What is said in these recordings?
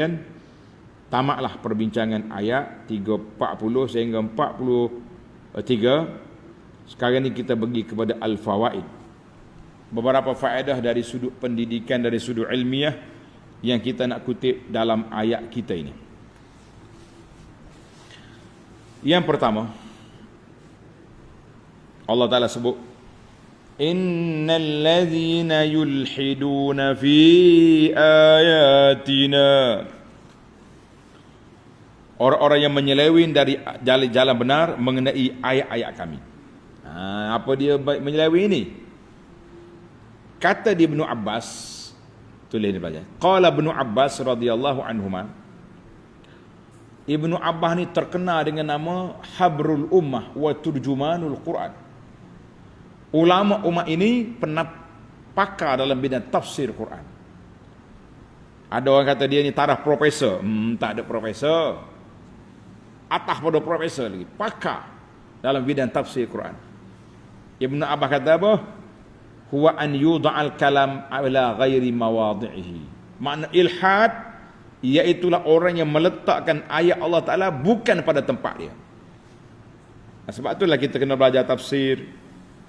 Dan tamatlah perbincangan ayat 340 sehingga 43. Sekarang ni kita pergi kepada al-fawaid. Beberapa faedah dari sudut pendidikan, dari sudut ilmiah yang kita nak kutip dalam ayat kita ini. Yang pertama, Allah Ta'ala sebut, innal ladzina yulhiduna fi ayatina, orang-orang yang menyeleweng dari jalan benar mengenai ayat-ayat kami. Apa dia menyeleweng ini? Kata di Ibnu Abbas, tulis ni baca. Qala Ibnu Abbas radhiyallahu anhuma. Ibnu Abbas ni terkenal dengan nama Habrul Ummah wa Turjumanul Quran. Ulama umat ini pernah pakar dalam bidang tafsir Quran. Ada orang kata dia ni taraf profesor. Tak ada profesor. Atas pada profesor lagi. Pakar dalam bidang tafsir Quran. Ibnu Abbas kata apa? Huwa an yudha'al kalam ala ghairi mawadhihi. Makna ilhad iaitulah orang yang meletakkan ayat Allah Ta'ala bukan pada tempat dia. Sebab itulah kita kena belajar tafsir,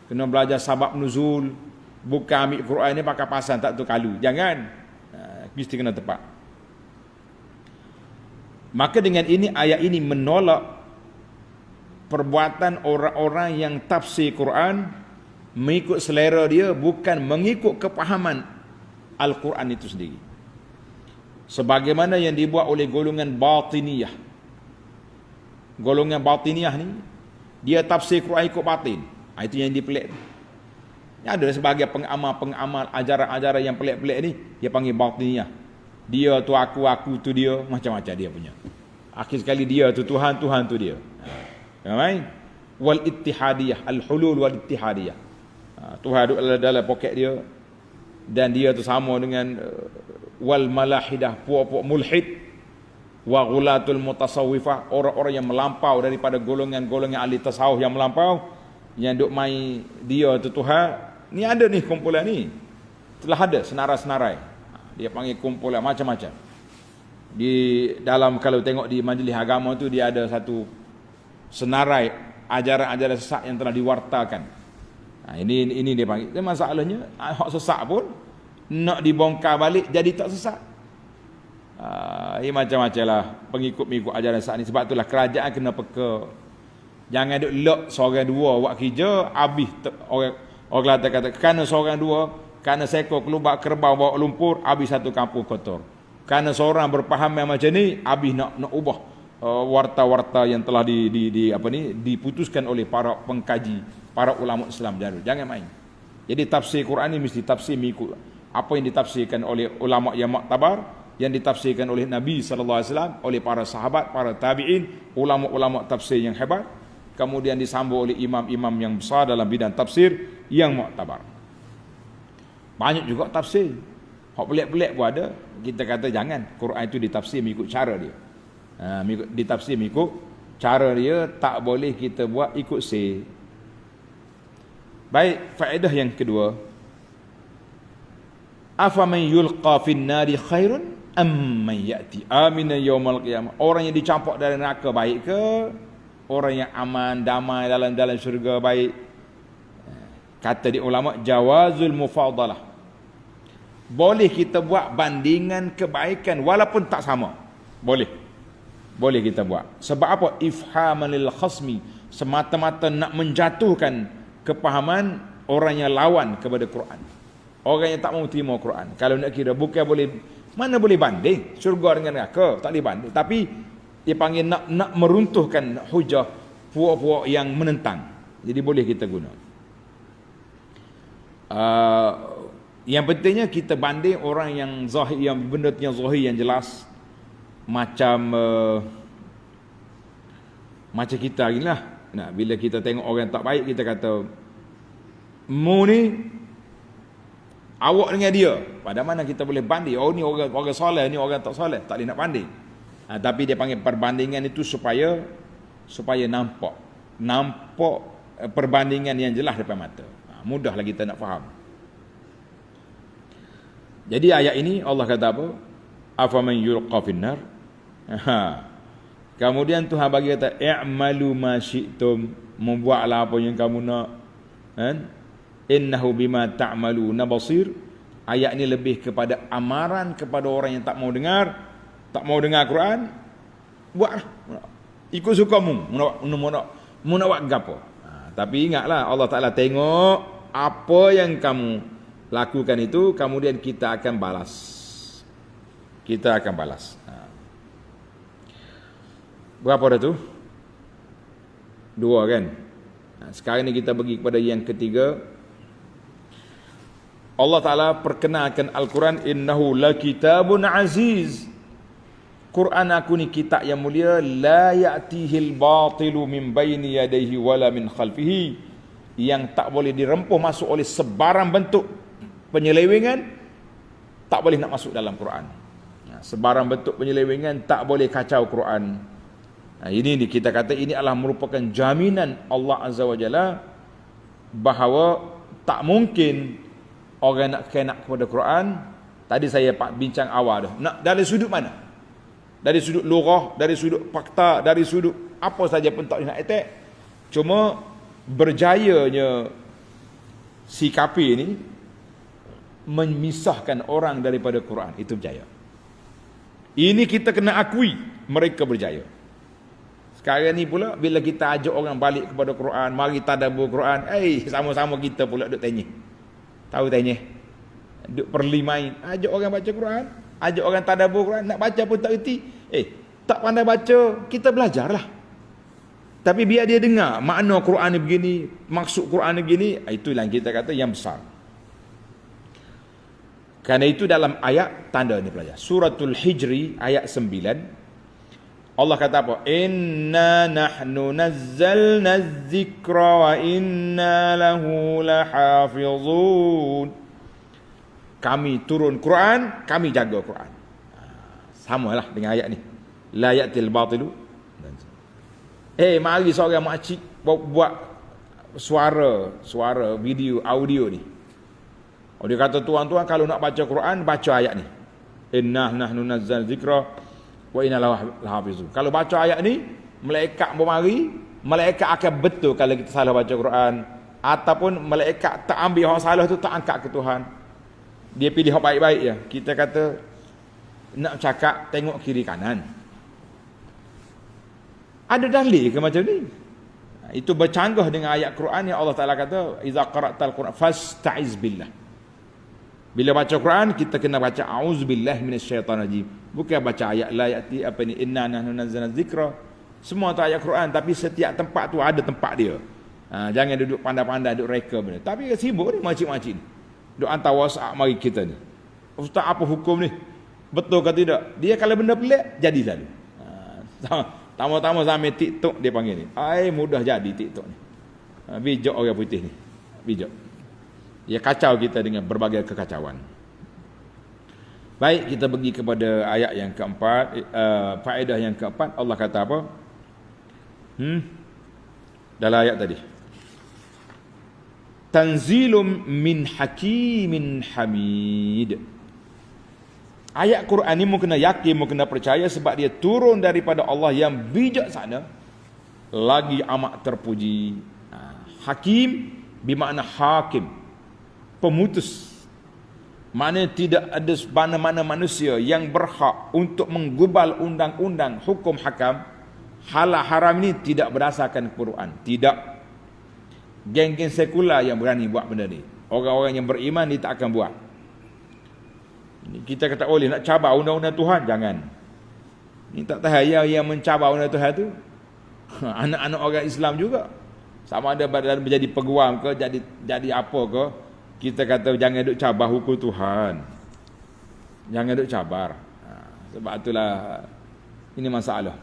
kena belajar sabab nuzul. Bukan ambil Quran ni pakai pasang tak tu kalu. Jangan. Mesti kena tepat. Maka dengan ini ayat ini menolak perbuatan orang-orang yang tafsir Quran mengikut selera dia, bukan mengikut kepahaman Al-Quran itu sendiri. Sebagaimana yang dibuat oleh golongan batiniyah. Golongan batiniyah ni, dia tafsir Quran ikut batin. Itu yang dipelik. Ada sebagai pengamal-pengamal ajaran-ajaran yang pelik-pelik ni, dia panggil batiniyah. Dia tu aku, aku tu dia, macam-macam dia punya. Akhir sekali dia tu Tuhan, Tuhan tu dia. Ramai? Wal ittihadiyah, al-hulul wal ittihadiyah. Tuhan duduk dalam poket dia, dan dia tu sama dengan wal malahidah, puak-puak mulhid, wa ghulatul mutasawwifah, orang-orang yang melampau daripada golongan-golongan ahli tasawuf yang melampau, yang duk mai dia tu Tuhan. Ni ada ni kumpulan ni. Telah ada senarai-senarai. Dia panggil kumpulan macam-macam. Di dalam, kalau tengok di majlis agama tu, dia ada senarai ajaran-ajaran sesat yang telah diwartakan. Ini dia panggil. Dan masalahnya hak sesat pun nak dibongkar balik jadi tak sesat. Ini macam-macam lah pengikut-pengikut ajaran sesat ni. Sebab itulah kerajaan kena peka. Jangan duk lok seorang dua buat kerja habis orang kata kerana seorang dua, kerana seekor kelubak kerbau bawa lumpur, habis satu kampung kotor. Kerana seorang berpaham macam ni, habis nak ubah warta-warta yang telah diputuskan oleh para pengkaji, para ulama Islam. Jangan main. Jadi tafsir Quran ni mesti tafsir mengikut apa yang ditafsirkan oleh ulama yang muktabar, yang ditafsirkan oleh Nabi sallallahu alaihi wasallam, oleh para sahabat, para tabi'in, ulama-ulama tafsir yang hebat, kemudian disambung oleh imam-imam yang besar dalam bidang tafsir yang muktabar. Banyak juga tafsir. Hak pelik-pelik pun ada. Kita kata jangan. Quran itu ditafsir mengikut cara dia. Ditafsir mengikut cara dia, tak boleh kita buat ikut say. Baik, faedah yang kedua. Afaman yulqa fin nari khairun amman ya'ti aminan yaumal qiyamah. Orang yang dicampak dari neraka baik ke orang yang aman damai dalam syurga baik? Kata di ulama, jawazul mufadalah. Boleh kita buat bandingan kebaikan walaupun tak sama. Boleh kita buat. Sebab apa? Ifhaman lil khasmi, semata-mata nak menjatuhkan kepahaman orang yang lawan kepada Quran, orang yang tak mau terima Quran. Kalau nak kira, bukan boleh, mana boleh banding syurga dengan neraka, tak boleh banding. Tapi dia panggil nak meruntuhkan hujah puak-puak yang menentang. Jadi boleh kita guna. Yang pentingnya kita banding orang yang zahir, yang benda yang zahir yang jelas, macam kita ginilah. Nah, bila kita tengok orang tak baik, kita kata mu ni awak dengan dia. Pada mana kita boleh banding? Oh ni orang soleh, ni orang tak soleh, tak boleh nak banding. Tapi dia panggil perbandingan itu supaya nampak perbandingan yang jelas depan mata. Mudahlah kita nak faham. Jadi ayat ini Allah kata apa? afaman yulqa finnar. Kemudian Tuhan bagi kata i'malu ma syi'tum, membuatlah apa yang kamu nak, kan? Innahu bima ta'maluna basir. Ayat ni lebih kepada amaran kepada orang yang tak mau dengar Quran. Buatlah, ikut sukamu, mu nak buat gapo. Tapi ingatlah Allah Taala tengok apa yang kamu lakukan itu, kemudian kita akan balas. Berapa dah tu? 2 kan? Sekarang ni kita pergi kepada yang ketiga. Allah Ta'ala perkenalkan Al-Quran, innahu la kitabun aziz. Quran aku ni kitab yang mulia, la ya'tihil batilu min baini yadayhi wala min khalfihi, yang tak boleh dirempuh masuk oleh sebarang bentuk penyelewengan, tak boleh nak masuk dalam Quran. Sebarang bentuk penyelewengan tak boleh kacau Quran. Ini kita kata ini adalah merupakan jaminan Allah Azza wa Jalla bahawa tak mungkin orang nak kena kepada Quran. Tadi saya bincang awal dah. Nak dari sudut mana? Dari sudut lughah, dari sudut fakta, dari sudut apa saja pun tak nak attack. Cuma berjayanya si kafir ni memisahkan orang daripada Quran, itu berjaya. Ini kita kena akui, mereka berjaya. Sekarang ni pula bila kita ajak orang balik kepada Quran, mari tadabbur Quran, sama-sama kita pula duk tanya. Tahu tanya? Duk perlimain, ajak orang baca Quran, ajak orang tadabbur Quran, nak baca pun tak erti. Tak pandai baca, kita belajarlah. Tapi biar dia dengar makna Quran ni begini, maksud Quran ni begini, itulah yang kita kata yang besar. Kerana itu dalam ayat tanda ni pelajar. Suratul Hijri ayat 9. Allah kata apa? Inna nahnu nazzalna az-zikra wa inna lahu lahafizun. Kami turun Quran, kami jaga Quran. Samalah dengan ayat ni. La ya'til batilu. Mari seorang makcik buat suara video audio ni. Dia kata, tuan-tuan kalau nak baca Quran, baca ayat ni. Inna nahnu nazzalna az-zikra wa inna lahu lahafizun. Kalau baca ayat ni, malaikat bermari, malaikat akan betul kalau kita salah baca Quran, ataupun malaikat tak ambil orang salah tu, tak angkat ke Tuhan. Dia pilih yang baik-baik je. Kita kata nak cakap tengok kiri kanan. Ada dalil ke macam ni? Itu bercanggah dengan ayat Quran yang Allah Taala kata iza qara'tal Quran fasta'iz billah. Bila baca Quran kita kena baca auzubillahi minasyaitanirrajim. Bukan baca ayat la yati apa ni inna nahnu nazzalna dzikra. Semua tu ayat Quran, tapi setiap tempat tu ada tempat dia. Jangan duduk pandai-pandai duduk reka benda. Tapi sibuk ni makcik-makcik ni. Duk hantar WhatsApp mari kita ni. Ustaz apa hukum ni? Betul ke tidak? Dia kalau benda pelik jadi selalu. Tama-tama sampai TikTok dia panggil ni. Mudah jadi TikTok ni. Bijak orang putih ni. Bijak. Dia kacau kita dengan berbagai kekacauan. Baik, kita pergi kepada ayat yang keempat. Faedah yang keempat, Allah kata apa? Dalam ayat tadi. Tanzilum min hakimin hamid. Ayat Quran ni mu kena yakin, mu kena percaya sebab dia turun daripada Allah yang bijaksana, lagi amat terpuji. Hakim bermakna hakim, pemutus. Mana tidak ada mana-mana manusia yang berhak untuk menggubal undang-undang hukum hakam. Halal haram ini tidak berdasarkan Quran. Tidak. Geng-geng sekular yang berani buat benda ni. Orang-orang yang beriman ni tak akan buat. Kita kata boleh nak cabar undang-undang Tuhan, jangan. Ni tak tahu yang mencabar undang Tuhan tu anak-anak orang Islam juga. Sama ada menjadi peguam ke, jadi apa ke, kita kata jangan duk cabar hukum Tuhan. Jangan duk cabar. Sebab itulah ini masalah.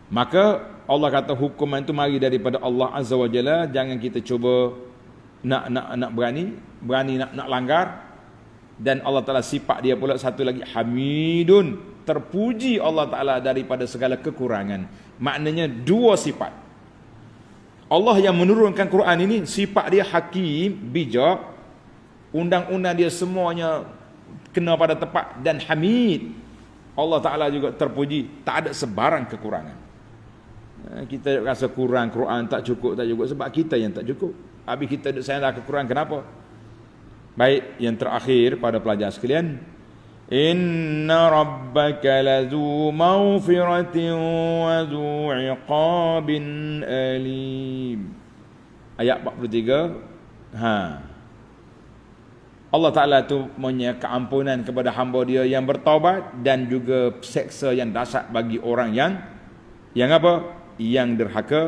Maka Allah kata hukuman itu mari daripada Allah Azza wa Jalla. Jangan kita cuba nak berani nak langgar. Dan Allah Ta'ala sifat dia pula satu lagi, Hamidun, terpuji Allah Ta'ala daripada segala kekurangan. Maknanya dua sifat. Allah yang menurunkan Quran ini, sifat dia hakim, bijak. Undang-undang dia semuanya kena pada tepat, dan hamid. Allah Ta'ala juga terpuji, tak ada sebarang kekurangan. Kita rasa kurang, Quran tak cukup sebab kita yang tak cukup. Habis kita sayang dah kekurangan, kenapa? Baik, yang terakhir pada pelajar sekalian, inna rabbaka lazu maghfiratin wa zu iqabin alim. Ayat 43. Allah Ta'ala tu punya keampunan kepada hamba dia yang bertaubat, dan juga seksa yang dahsyat bagi orang yang apa? Yang derhaka.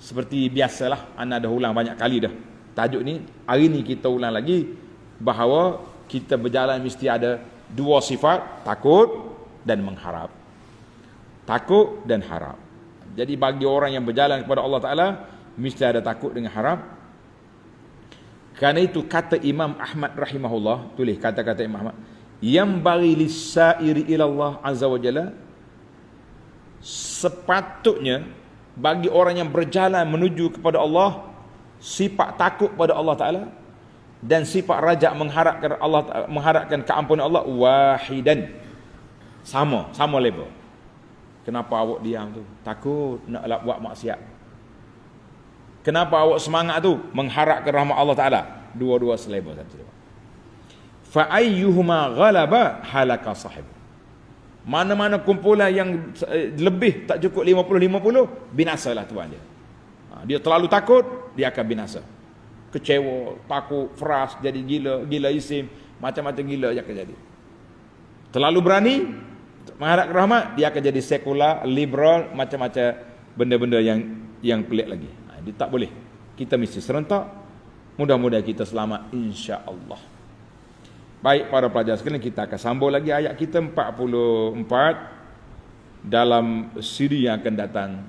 Seperti biasalah, ana dah ulang banyak kali dah tajuk ni. Hari ni kita ulang lagi bahawa kita berjalan mesti ada dua sifat, takut dan mengharap. Takut dan harap. Jadi bagi orang yang berjalan kepada Allah Ta'ala mesti ada takut dengan harap. Kerana itu kata Imam Ahmad rahimahullah, tulis kata-kata Imam Ahmad, yang bagi lisairi ilallah azza wa jalla, sepatutnya bagi orang yang berjalan menuju kepada Allah sifat takut pada Allah Ta'ala dan sifat rajak mengharapkan keampunan Allah wahidan, sama level. Kenapa awak diam tu? Takut nak buat maksiat. Kenapa awak semangat tu? Mengharapkan rahmat Allah Ta'ala. Dua-dua selebar satu. Fa ayyuhuma ghalaba halaka sahib. Mana-mana kumpulan yang lebih tak cukup 50-50, binasalah tuan dia. Dia terlalu takut, dia akan binasa. Kecewa, takut, frust, jadi gila isim, macam-macam gila yang akan jadi. Terlalu berani mengharap rahmat, dia akan jadi sekular, liberal, macam-macam benda-benda yang pelik lagi. Dia tak boleh. Kita mesti serentak. Mudah-mudahan kita selamat, insya-Allah. Baik para pelajar sekalian, kita akan sambung lagi ayat kita 44 dalam siri yang akan datang.